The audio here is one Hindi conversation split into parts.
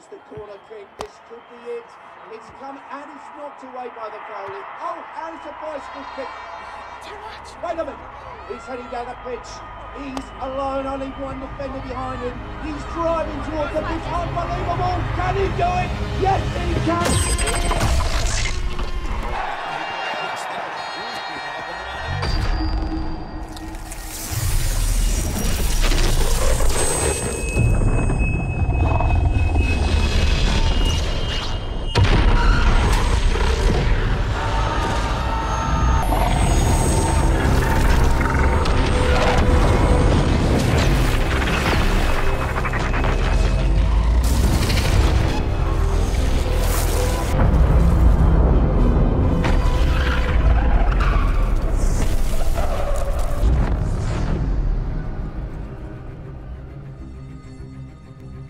goes the corner kick. This could be it. It's come and it's knocked away by the goalie. Oh, and it's a bicycle kick. Wait a minute. He's heading down the pitch. He's alone, only one defender behind him. He's driving towards the pitch. Unbelievable. Can he do it? Yes, he can.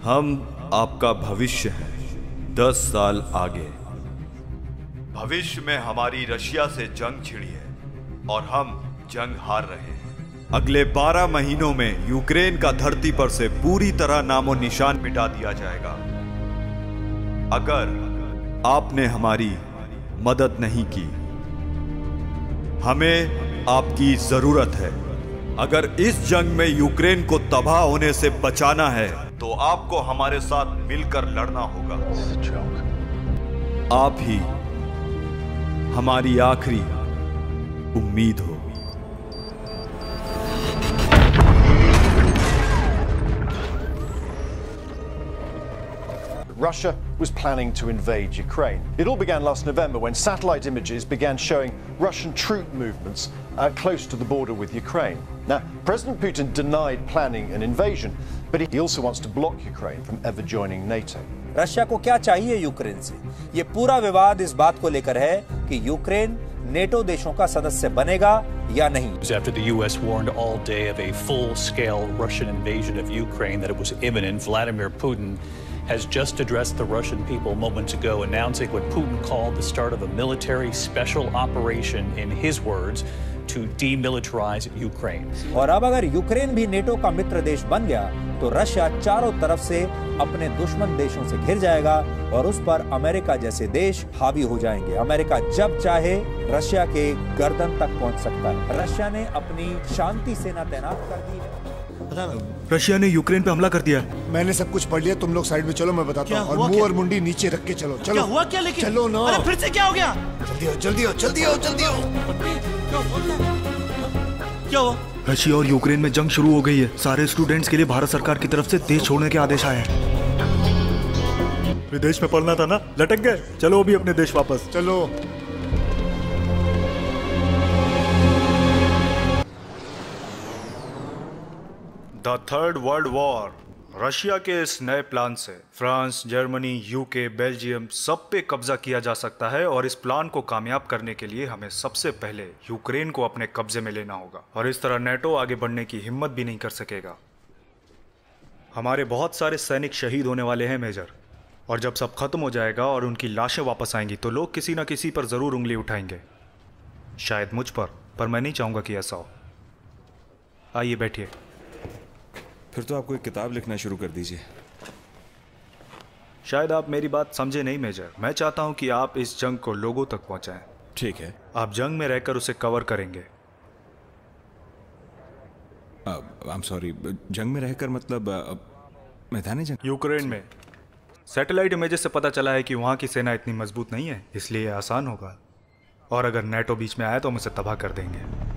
हम आपका भविष्य हैं 10 साल आगे। भविष्य में हमारी रशिया से जंग छिड़ी है और हम जंग हार रहे हैं। अगले 12 महीनों में यूक्रेन का धरती पर से पूरी तरह नामो निशान मिटा दिया जाएगा। अगर आपने हमारी मदद नहीं की, हमें आपकी जरूरत है। अगर इस जंग में यूक्रेन को तबाह होने से बचाना है तो आपको हमारे साथ मिलकर लड़ना होगा। आप ही हमारी आखिरी उम्मीद हो। Russia was planning to invade Ukraine. It all began last November when satellite images began showing Russian troop movements close to the border with Ukraine. Now, President Putin denied planning an invasion, but he also wants to block Ukraine from ever joining NATO. Russia को क्या चाहिए यूक्रेन से? ये पूरा विवाद इस बात को लेकर है कि यूक्रेन नेटो देशों का सदस्य बनेगा या नहीं। After the US warned all day of a full-scale Russian invasion of Ukraine that it was imminent, Vladimir Putin has just addressed the Russian people moments ago, announcing what Putin called the start of a military special operation, in his words, to demilitarize Ukraine. और अब अगर यूक्रेन भी नेटो का मित्र देश बन गया तो रशिया चारों तरफ से अपने दुश्मन देशों से घिर जाएगा और उस पर अमेरिका जैसे देश हावी हो जाएंगे। अमेरिका जब चाहे रशिया के गर्दन तक पहुंच सकता है। रशिया ने अपनी शांति सेना तैनात कर दी है। रशिया ने यूक्रेन पे हमला कर दिया। मैंने सब कुछ पढ़ लिया, तुम लोग साइड में चलो, मैं बताता हूँ। और मुंह और मुंडी नीचे रख के चलो। चलो। क्या हुआ क्या? लेकिन चलो ना। अरे फिर से क्या हो गया? जल्दी आओ, जल्दी आओ, जल्दी आओ, जल्दी आओ। क्या हुआ? रशिया और यूक्रेन में जंग शुरू हो गई है। सारे स्टूडेंट्स के लिए भारत सरकार की तरफ से देश छोड़ने के आदेश आए हैं। विदेश में पढ़ना था ना, लटक गए। चलो अभी अपने देश वापस। चलो। The third world war. Russia के इस नए प्लान से फ्रांस, जर्मनी, यूके, बेल्जियम सब पे कब्जा किया जा सकता है और इस प्लान को कामयाब करने के लिए हमें सबसे पहले यूक्रेन को अपने कब्जे में लेना होगा और इस तरह नेटो आगे बढ़ने की हिम्मत भी नहीं कर सकेगा। हमारे बहुत सारे सैनिक शहीद होने वाले हैं मेजर, और जब सब खत्म हो जाएगा और उनकी लाशें वापस आएंगी तो लोग किसी न किसी पर जरूर उंगली उठाएंगे। शायद मुझ पर मैं नहीं चाहूंगा कि ऐसा हो। आइए बैठिए। फिर तो आपको एक किताब लिखना शुरू कर दीजिए। शायद आप मेरी बात समझे नहीं मेजर। मैं चाहता हूं कि आप इस जंग को लोगों तक पहुंचाएं। ठीक है। आप जंग में रहकर उसे कवर करेंगे। आई एम सॉरी, जंग में रहकर मतलब मैदानी जंग? यूक्रेन में सैटेलाइट इमेजेस से पता चला है कि वहां की सेना इतनी मजबूत नहीं है, इसलिए यह आसान होगा। और अगर नेटो बीच में आए तो हम उसे तबाह कर देंगे।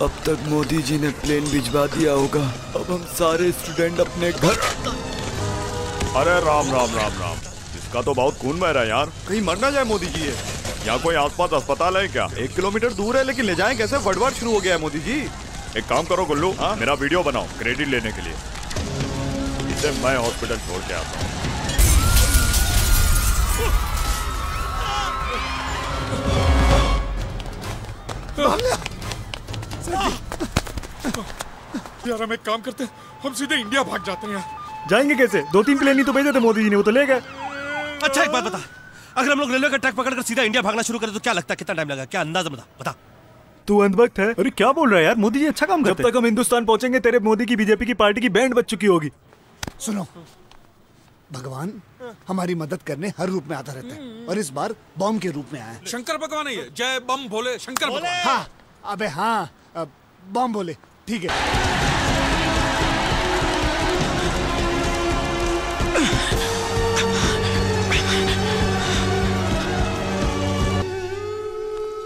अब तक मोदी जी ने प्लेन भिजवा दिया होगा। अब हम सारे स्टूडेंट अपने घर। अरे राम राम राम राम, इसका तो बहुत खून बह रहा है यार। कहीं मर ना जाए मोदी जी। यहाँ कोई आसपास अस्पताल है क्या? 1 किलोमीटर दूर है, लेकिन ले जाएं कैसे? वर्ल्ड शुरू हो गया है मोदी जी। एक काम करो गुल्लू, मेरा वीडियो बनाओ क्रेडिट लेने के लिए। इसे मैं हॉस्पिटल छोड़ के आता हूँ। यार हम एक काम करते हैं, हम सीधे इंडिया भाग जाते हैं यार। जाएंगे कैसे? 2-3 प्लेन ही तो भेजे थे मोदी जी ने, वो तो ले गए। अच्छा एक बात बता, अगर हम लोग रेलवे का ट्रैक पकड़कर सीधा इंडिया भागना शुरू करें तो क्या लगता है कितना टाइम लगेगा? क्या अंदाजा बता। तू अंधभक्त है? अरे क्या बोल रहा है यार, मोदी जी अच्छा काम करते हैं। जब तक हम हिंदुस्तान पहुंचेंगे तेरे मोदी की बीजेपी की पार्टी की बैंड बज चुकी होगी। सुनो, भगवान हमारी मदद करने हर रूप में आता रहता है, और इस बार बम के रूप में आया है। शंकर भगवान है ये, जय बम भोले शंकर भगवान। हाँ, अबे हाँ, बम भोले, ठीक है।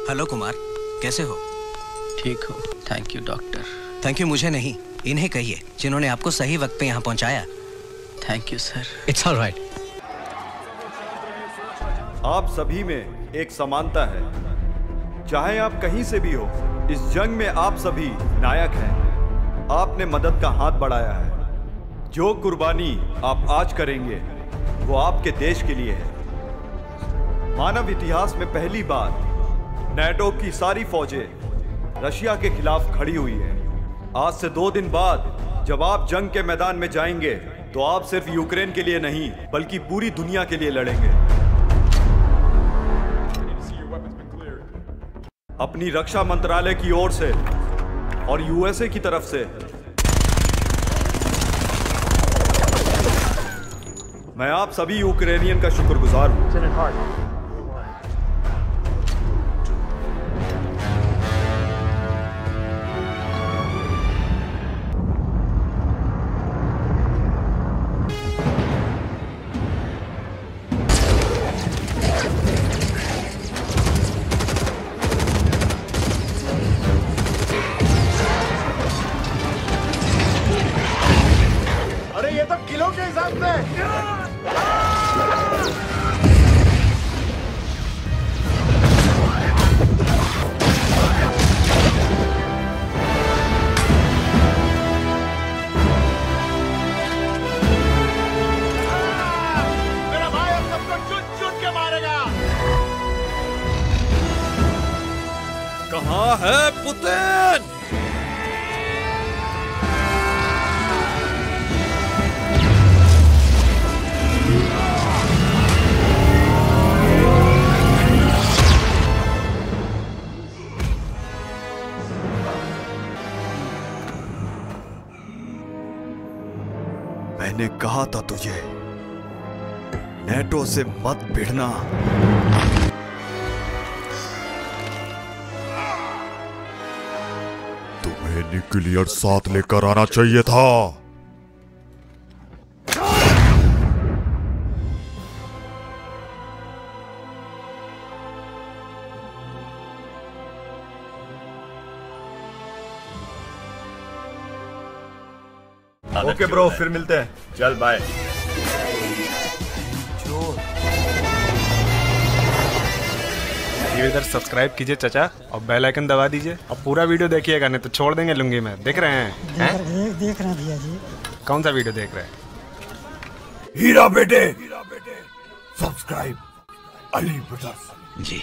हेलो कुमार, कैसे हो? ठीक हो? Thank you doctor. Thank you मुझे नहीं, इन्हें कहिए जिन्होंने आपको सही वक्त पे यहाँ पहुँचाया। Thank you sir. It's all right. आप सभी में एक समानता है, चाहे आप कहीं से भी हो। इस जंग में आप सभी नायक हैं। आपने मदद का हाथ बढ़ाया है। जो कुर्बानी आप आज करेंगे वो आपके देश के लिए है। मानव इतिहास में पहली बार नेटो की सारी फौजें रशिया के खिलाफ खड़ी हुई है। आज से 2 दिन बाद जब आप जंग के मैदान में जाएंगे तो आप सिर्फ यूक्रेन के लिए नहीं बल्कि पूरी दुनिया के लिए लड़ेंगे। अपनी रक्षा मंत्रालय की ओर से और यूएसए की तरफ से मैं आप सभी यूक्रेनियन का शुक्रगुजार हूं। अरे ये तो किलो के हिसाब से। मेरा भाई हम सबको चुन के मारेगा। कहाँ है पुतिन? मैंने कहा था तुझे नेटो से मत भिड़ना। तुम्हें न्यूक्लियर साथ लेकर आना चाहिए था। ओके ब्रो, फिर मिलते हैं। चल बाय। ये इधर सब्सक्राइब कीजिए चाचा और बेल आइकन दबा दीजिए। अब पूरा वीडियो देखिएगा, नहीं तो छोड़ देंगे लुंगी में। देख रहे हैं? देख रहे हैं भैया जी। कौन सा वीडियो देख रहे हैं? हीरा बेटे सब्सक्राइब अली ब्रदर्स जी।